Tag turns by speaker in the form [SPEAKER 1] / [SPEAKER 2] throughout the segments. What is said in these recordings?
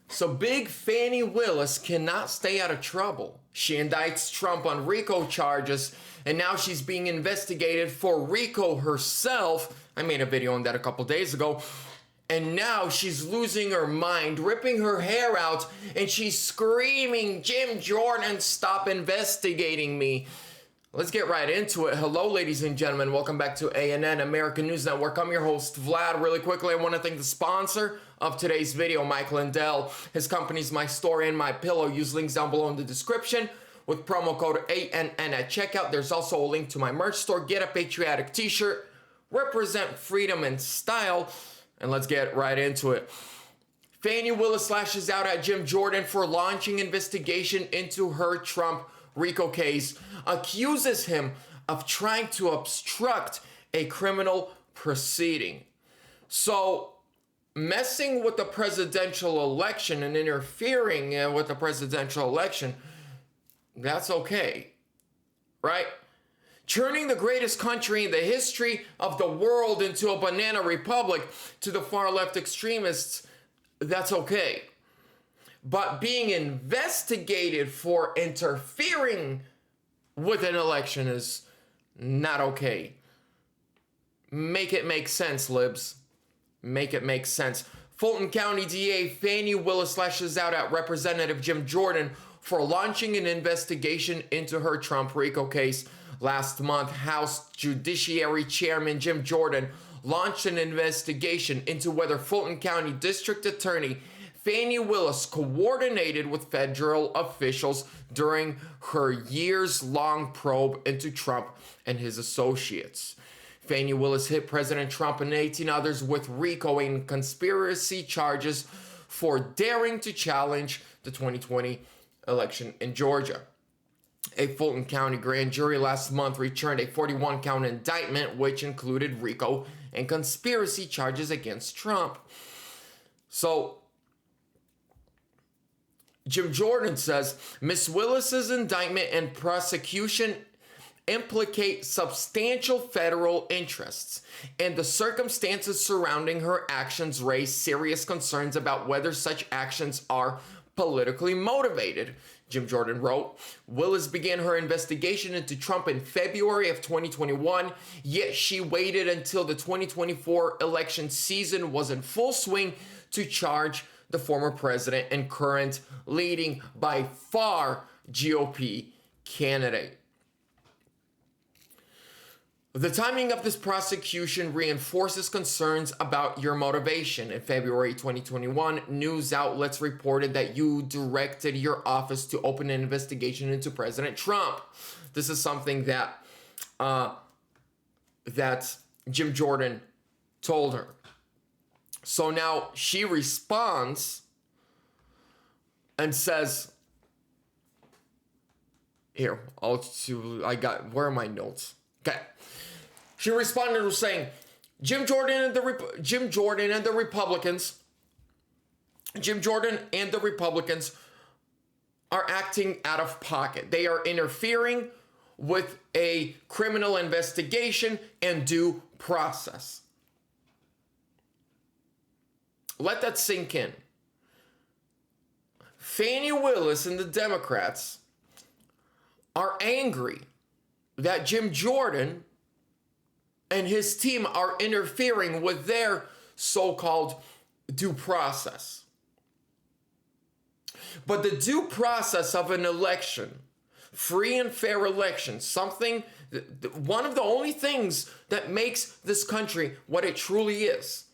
[SPEAKER 1] So big Fani Willis cannot stay out of trouble. She indicts Trump on RICO charges, and now she's being investigated for RICO herself. I made a video on that a couple days ago. And now she's losing her mind, ripping her hair out, and she's screaming, "Jim Jordan, stop investigating me." Let's get right into it. Hello, ladies and gentlemen. Welcome back to ANN, American News Network. I'm your host, Vlad. Really quickly, I want to thank the sponsor of today's video, Mike Lindell. His company's My Store and My Pillow. Use links down below in the description with promo code ANN at checkout. There's also a link to my merch store. Get a patriotic t-shirt. Represent freedom and style. And let's get right into it. Fani Willis lashes out at Jim Jordan for launching investigation into her Trump RICO case, accuses him of trying to obstruct a criminal proceeding. So, messing with the presidential election and interfering with the presidential election, that's okay, right? Turning the greatest country in the history of the world into a banana republic to the far left extremists, that's okay. But being investigated for interfering with an election is not okay. Make it make sense, libs. Make it make sense. Fulton County DA Fani Willis lashes out at Representative Jim Jordan for launching an investigation into her Trump RICO case. Last month, House Judiciary Chairman Jim Jordan launched an investigation into whether Fulton County District Attorney Fani Willis coordinated with federal officials during her years-long probe into Trump and his associates. Fani Willis hit President Trump and 18 others with RICO and conspiracy charges for daring to challenge the 2020 election in Georgia. A Fulton County grand jury last month returned a 41-count indictment, which included RICO and conspiracy charges against Trump. So, Jim Jordan says, Ms. Willis's indictment and prosecution implicate substantial federal interests, and the circumstances surrounding her actions raise serious concerns about whether such actions are politically motivated. Jim Jordan wrote, Willis began her investigation into Trump in February of 2021, yet she waited until the 2024 election season was in full swing to charge the former president and current leading by far GOP candidate. The timing of this prosecution reinforces concerns about your motivation. In February 2021, news outlets reported that you directed your office to open an investigation into President Trump. This is something that Jim Jordan told her. So now she responds and says, where are my notes? Okay. She responded with saying, Jim Jordan and the Republicans are acting out of pocket. They are interfering with a criminal investigation and due process. Let that sink in. Fani Willis and the Democrats are angry that Jim Jordan and his team are interfering with their so-called due process. But the due process of an election, free and fair election, one of the only things that makes this country what it truly is.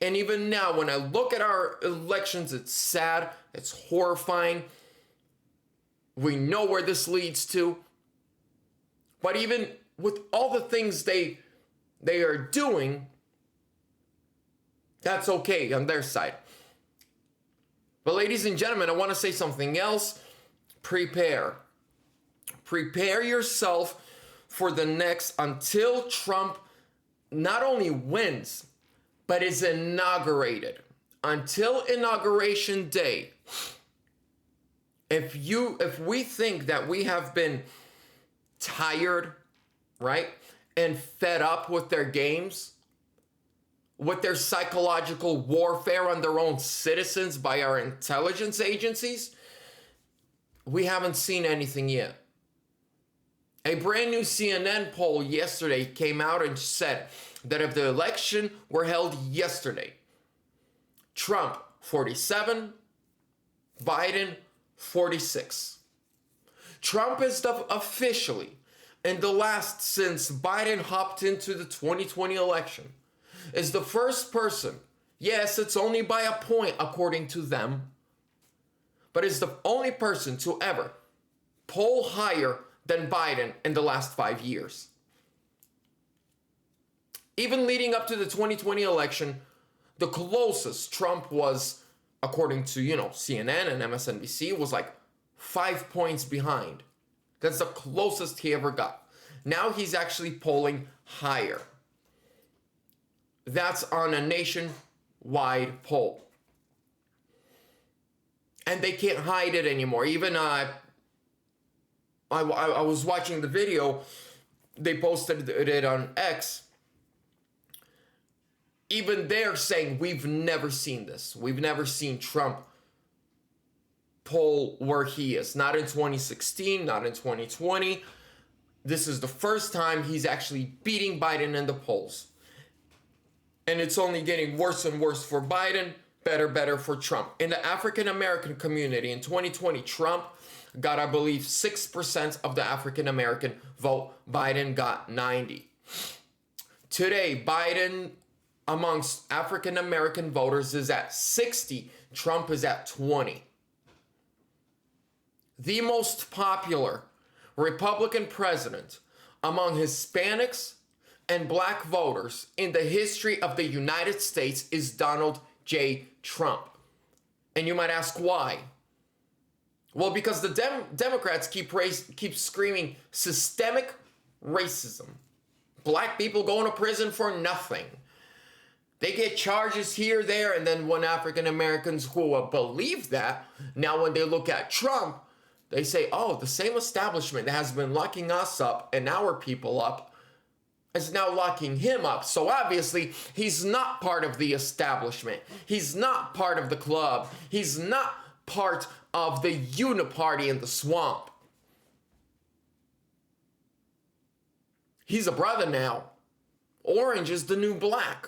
[SPEAKER 1] And even now, when I look at our elections, it's sad, it's horrifying. We know where this leads to. But even with all the things they are doing, that's okay on their side. But ladies and gentlemen, I want to say something else. Prepare. Prepare yourself for the next, until Trump not only wins, but is inaugurated. Until inauguration day, if we think that we have been tired, right, and fed up with their games, with their psychological warfare on their own citizens by our intelligence agencies? We haven't seen anything yet. A brand new CNN poll yesterday came out and said that if the election were held yesterday, Trump 47, Biden 46. Trump is officially in the last since Biden hopped into the 2020 election, is the first person, yes, it's only by a point according to them, but is the only person to ever poll higher than Biden in the last 5 years. Even leading up to the 2020 election, the closest Trump was, according to, CNN and MSNBC, was like 5 points behind. That's the closest he ever got. Now he's actually polling higher. That's on a nationwide poll. And they can't hide it anymore. Even I was watching the video, they posted it on X. Even they're saying, we've never seen this. We've never seen Trump poll where he is. Not in 2016, not in 2020. This is the first time he's actually beating Biden in the polls. And it's only getting worse and worse for Biden, better for Trump. In the African American community in 2020, Trump got, I believe, 6% of the African American vote. Biden got 90%. Today, Biden amongst African American voters is at 60%. Trump is at 20%. The most popular Republican president among Hispanics and black voters in the history of the United States is Donald J. Trump. And you might ask why. Well, because the Democrats keep screaming systemic racism. Black people going to prison for nothing. They get charges here, there, and then when African Americans who believe that, now when they look at Trump, they say, oh, the same establishment that has been locking us up and our people up is now locking him up. So obviously, he's not part of the establishment. He's not part of the club. He's not part of the uniparty in the swamp. He's a brother now. Orange is the new black.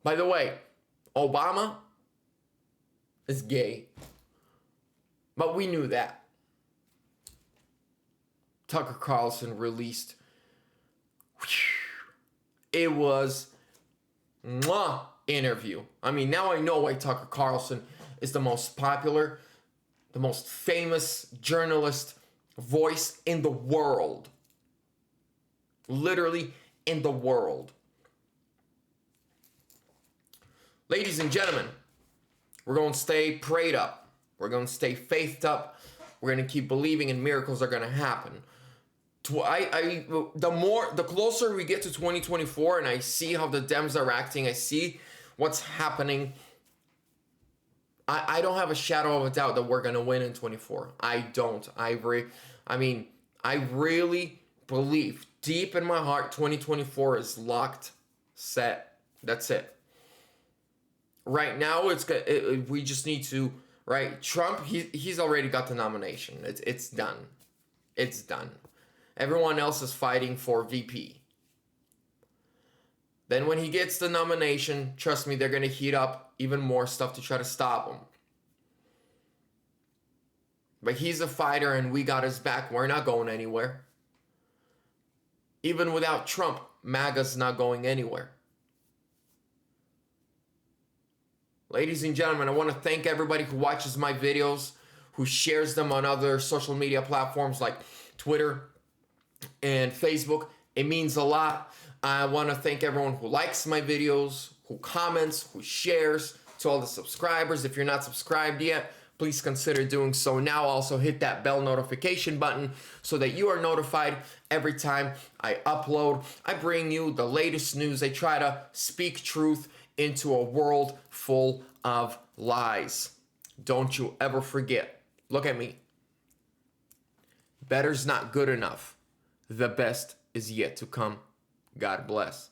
[SPEAKER 1] By the way, Obama is gay. But we knew that. Tucker Carlson released. It was interview. I mean, now I know why Tucker Carlson is the most popular, the most famous journalist voice in the world. Literally in the world. Ladies and gentlemen, we're going to stay prayed up. We're going to stay faithed up. We're going to keep believing and miracles are going to happen. The closer we get to 2024 and I see how the Dems are acting, I see what's happening, I don't have a shadow of a doubt that we're going to win in 24. I don't. I really believe deep in my heart 2024 is locked, set. That's it. Right now, we just need to... Right, Trump, he's already got the nomination. It's done. It's done. Everyone else is fighting for VP. Then when he gets the nomination, trust me, they're going to heat up even more stuff to try to stop him. But he's a fighter and we got his back. We're not going anywhere. Even without Trump, MAGA's not going anywhere. Ladies and gentlemen, I want to thank everybody who watches my videos, who shares them on other social media platforms like Twitter and Facebook. It means a lot. I want to thank everyone who likes my videos, who comments, who shares. To all the subscribers, if you're not subscribed yet, please consider doing so now. Also hit that bell notification button so that you are notified every time I upload. I bring you the latest news. I try to speak truth into a world full of lies. Don't you ever forget. Look at me. Better's not good enough. The best is yet to come. God bless.